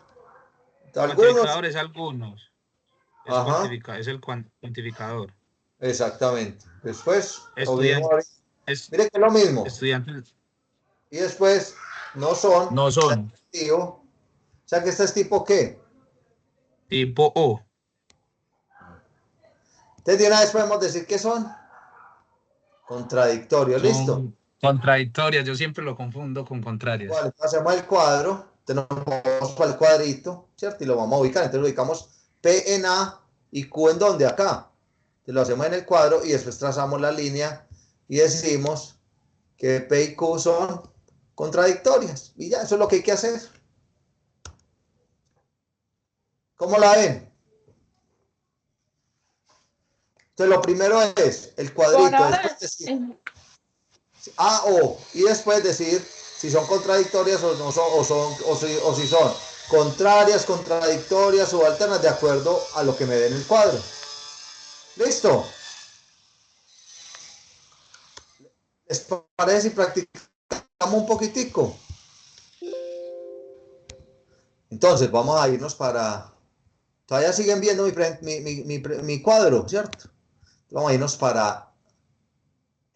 Algunos. Cuantificador es algunos. Ajá. Es el cuantificador. Exactamente. Después, lo mismo. Estudiantes, Mire que es lo mismo. estudiantes Y después, no son. no son. O sea que este es tipo ¿qué? Tipo O. Entonces de una vez podemos decir que son contradictorios. Listo. Son contradictorias. Yo siempre lo confundo con contrarias. Vale, hacemos el cuadro. Entonces nos vamos para el cuadrito, ¿cierto? Y lo vamos a ubicar. Entonces lo ubicamos P en A y Q en ¿dónde? Acá. Entonces lo hacemos en el cuadro y después trazamos la línea y decimos que P y Q son contradictorias. Y ya, eso es lo que hay que hacer. ¿Cómo la ven? Entonces lo primero es el por cuadrito, ahora, después decir A, O, y después decir si son contradictorias o no son, o si son contrarias, contradictorias o alternas de acuerdo a lo que me den el cuadro. ¿Listo? ¿Les parece si practicamos un poquitico? Entonces vamos a irnos para... Todavía siguen viendo mi cuadro, ¿cierto? Vamos a irnos para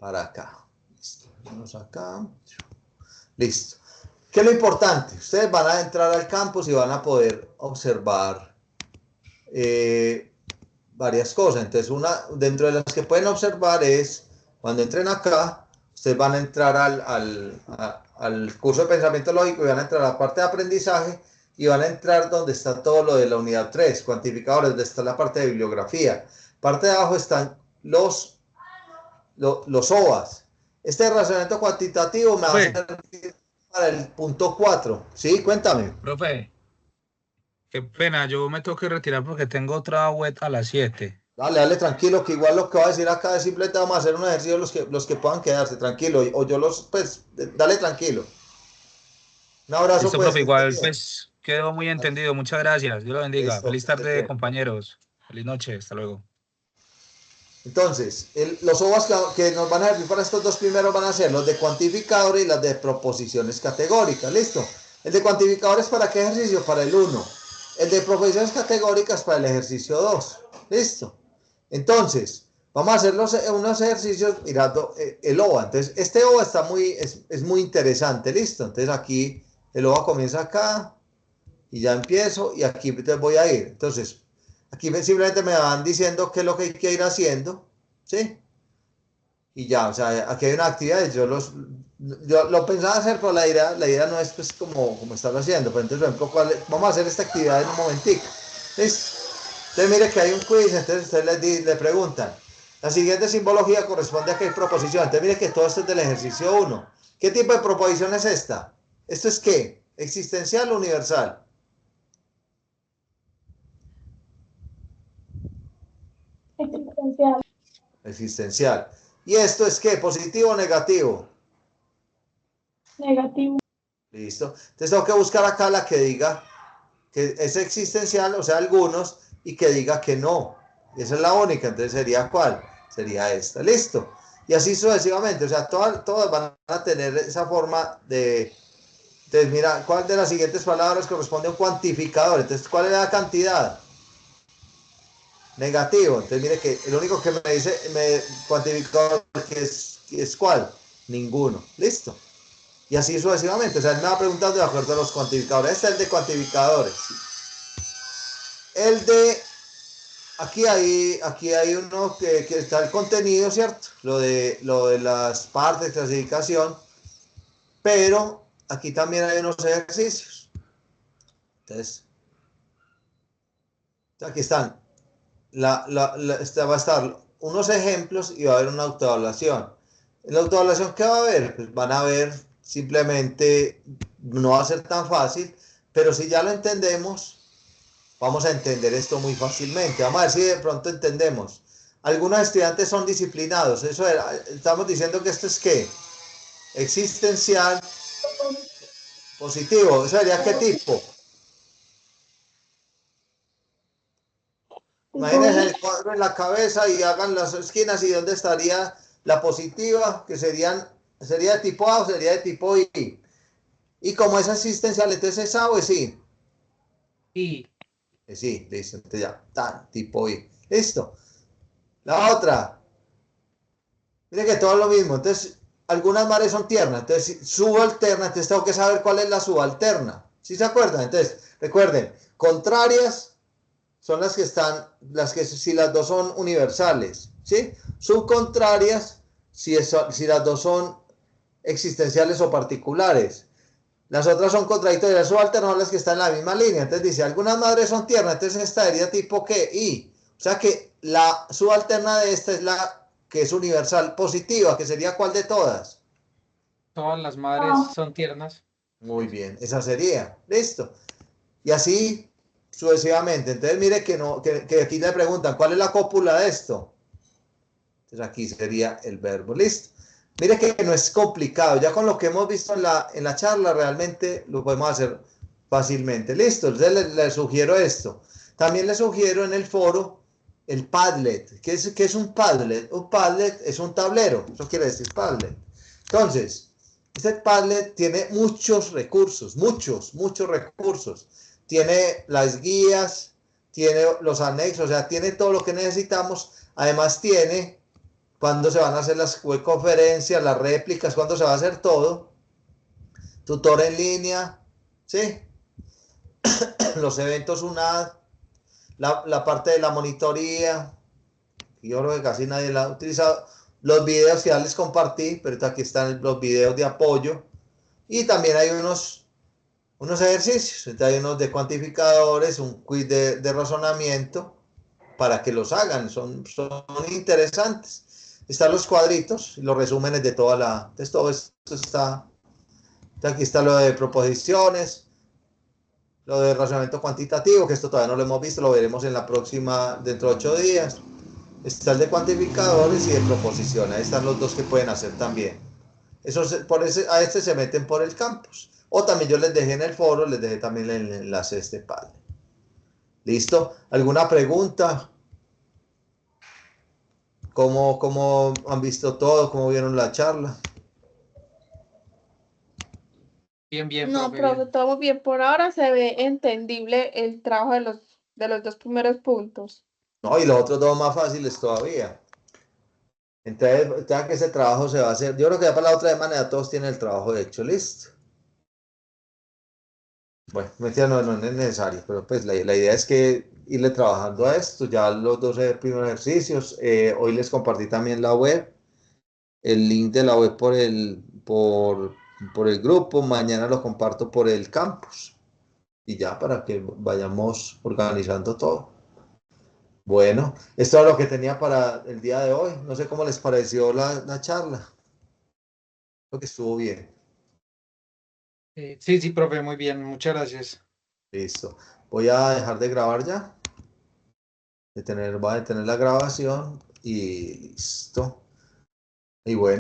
acá. Listo. Vamos acá. Listo. ¿Qué es lo importante? Ustedes van a entrar al campus y van a poder observar varias cosas. Entonces, dentro de las que pueden observar es, cuando entren acá, ustedes van a entrar al curso de pensamiento lógico y van a entrar a la parte de aprendizaje y van a entrar donde está todo lo de la unidad 3, cuantificadores, donde está la parte de bibliografía. Parte de abajo están los OVAs. Este razonamiento cuantitativo me va a servir para el punto 4. ¿Sí? Cuéntame. Profe, Qué pena, yo me tengo que retirar porque tengo otra web a las 7. Dale, dale, tranquilo, que igual lo que voy a decir acá es simplemente vamos a hacer un ejercicio los que puedan quedarse, tranquilo, o yo pues, dale tranquilo. Un abrazo, Listo, pues, profe, que estés igual bien. pues quedó muy entendido. Muchas gracias. Dios lo bendiga. Listo, Feliz que estés tarde, bien. compañeros. Feliz noche. Hasta luego. Entonces, los OVAs que nos van a servir para estos dos primeros van a ser los de cuantificador y las de proposiciones categóricas, ¿listo? El de cuantificador es para qué ejercicio, para el 1. El de proposiciones categóricas para el ejercicio 2, ¿listo? Entonces, vamos a hacer unos ejercicios mirando el OVA. Entonces, este OVA es muy interesante, ¿listo? Entonces aquí el OVA comienza acá y ya empiezo y aquí te voy a ir. Entonces, aquí simplemente me van diciendo qué es lo que hay que ir haciendo, ¿sí? Y ya, o sea, aquí hay una actividad, yo lo pensaba hacer, pero la idea no es pues como estarlo haciendo. Pero entonces, por ejemplo, vamos a hacer esta actividad en un momentico. ¿Listo? Entonces mire que hay un quiz, entonces ustedes le preguntan, la siguiente simbología corresponde a qué proposición. Entonces mire que todo esto es del ejercicio 1. ¿Qué tipo de proposición es esta? ¿Esto es qué? ¿Existencial o universal? Existencial. Existencial. ¿Y esto es qué? ¿Positivo o negativo? Negativo. Listo. Entonces tengo que buscar acá la que diga que es existencial, o sea, algunos, y que diga que no. Y esa es la única. Entonces sería ¿cuál? Sería esta. Listo. Y así sucesivamente. O sea, todas van a tener esa forma de... Entonces, mira, ¿cuál de las siguientes palabras corresponde a un cuantificador? Entonces, ¿cuál es la cantidad? Negativo. Entonces, mire que el único que me dice cuantificador que es ¿cuál? Ninguno. Listo. Y así sucesivamente. O sea, él me va preguntando de acuerdo a los cuantificadores. Este es el de cuantificadores. El de... Aquí hay uno que está el contenido, ¿cierto? Lo de las partes, clasificación. Pero aquí también hay unos ejercicios. Entonces, aquí están. Va a estar unos ejemplos y va a haber una autoevaluación. En la autoevaluación, ¿qué va a haber? Pues van a ver simplemente, no va a ser tan fácil, pero si ya lo entendemos, vamos a entender esto muy fácilmente. Vamos a ver si de pronto entendemos. Algunos estudiantes son disciplinados. Eso era, estamos diciendo que esto es ¿qué? Existencial, positivo. ¿Eso sería qué tipo? Imagínense el cuadro en la cabeza y hagan las esquinas y dónde estaría la positiva, que sería de tipo A o sería de tipo I. Y como es asistencial, entonces es A o es I. Y Sí, listo. Entonces ya, tipo I. Listo. La otra, mire que todo es lo mismo. Entonces, algunas mares son tiernas. Entonces, si subalterna, entonces tengo que saber cuál es la subalterna. ¿Sí se acuerdan? Entonces, recuerden, contrarias son si las dos son universales, ¿sí? Subcontrarias, si las dos son existenciales o particulares. Las otras son contradictorias, subalternas las que están en la misma línea. Entonces dice, algunas madres son tiernas, entonces esta sería tipo ¿qué? I. O sea que la subalterna de esta es la que es universal positiva, que sería ¿cuál de todas? todas las madres son tiernas. Muy bien, esa sería. Listo. Y así sucesivamente. Entonces mire que aquí le preguntan, ¿cuál es la cópula de esto? Entonces aquí sería el verbo. Listo. Mire que no es complicado. Ya con lo que hemos visto en la charla, realmente lo podemos hacer fácilmente. Listo. Entonces le sugiero esto. También le sugiero en el foro el Padlet. ¿Qué es un Padlet? Un Padlet es un tablero. Eso quiere decir Padlet. Entonces, este Padlet tiene muchos recursos. Muchos recursos. Tiene las guías, tiene los anexos, o sea, tiene todo lo que necesitamos. Además tiene cuándo se van a hacer las conferencias, las réplicas, cuándo se va a hacer todo. Tutor en línea, ¿sí? Los eventos UNAD, la parte de la monitoría. Yo creo que casi nadie la ha utilizado. Los videos que ya les compartí, pero aquí están los videos de apoyo. Y también hay unos ejercicios. Entonces hay unos de cuantificadores, un quiz de razonamiento para que los hagan. Son interesantes. Están los cuadritos y los resúmenes de toda la... Entonces todo esto está... Aquí está lo de proposiciones. lo de razonamiento cuantitativo, que esto todavía no lo hemos visto, lo veremos en la próxima, dentro de 8 días. Está el de cuantificadores y de proposición. Ahí están los dos que pueden hacer también. A este se meten por el campus. O también yo les dejé en el foro, les dejé también el enlace de este Padlet. ¿Listo? ¿Alguna pregunta? ¿Cómo han visto todo? ¿Cómo vieron la charla? Bien, bien, No, profe, profe, bien. todo muy bien. Por ahora se ve entendible el trabajo de los dos primeros puntos. No, y los otros dos más fáciles todavía. Entonces, ya que ese trabajo se va a hacer, yo creo que ya para la otra semana ya todos tienen el trabajo hecho, listo. Bueno, mentira, no es necesario, pero pues la idea es que irle trabajando a esto, ya los dos primeros ejercicios. Hoy les compartí también la web, el link de la web por el grupo, mañana lo comparto por el campus y ya para que vayamos organizando todo. Bueno, esto es lo que tenía para el día de hoy. No sé cómo les pareció la charla. Creo que estuvo bien. Sí, profe, muy bien. Muchas gracias. Listo. Voy a dejar de grabar ya. Voy a detener la grabación y listo. Y bueno.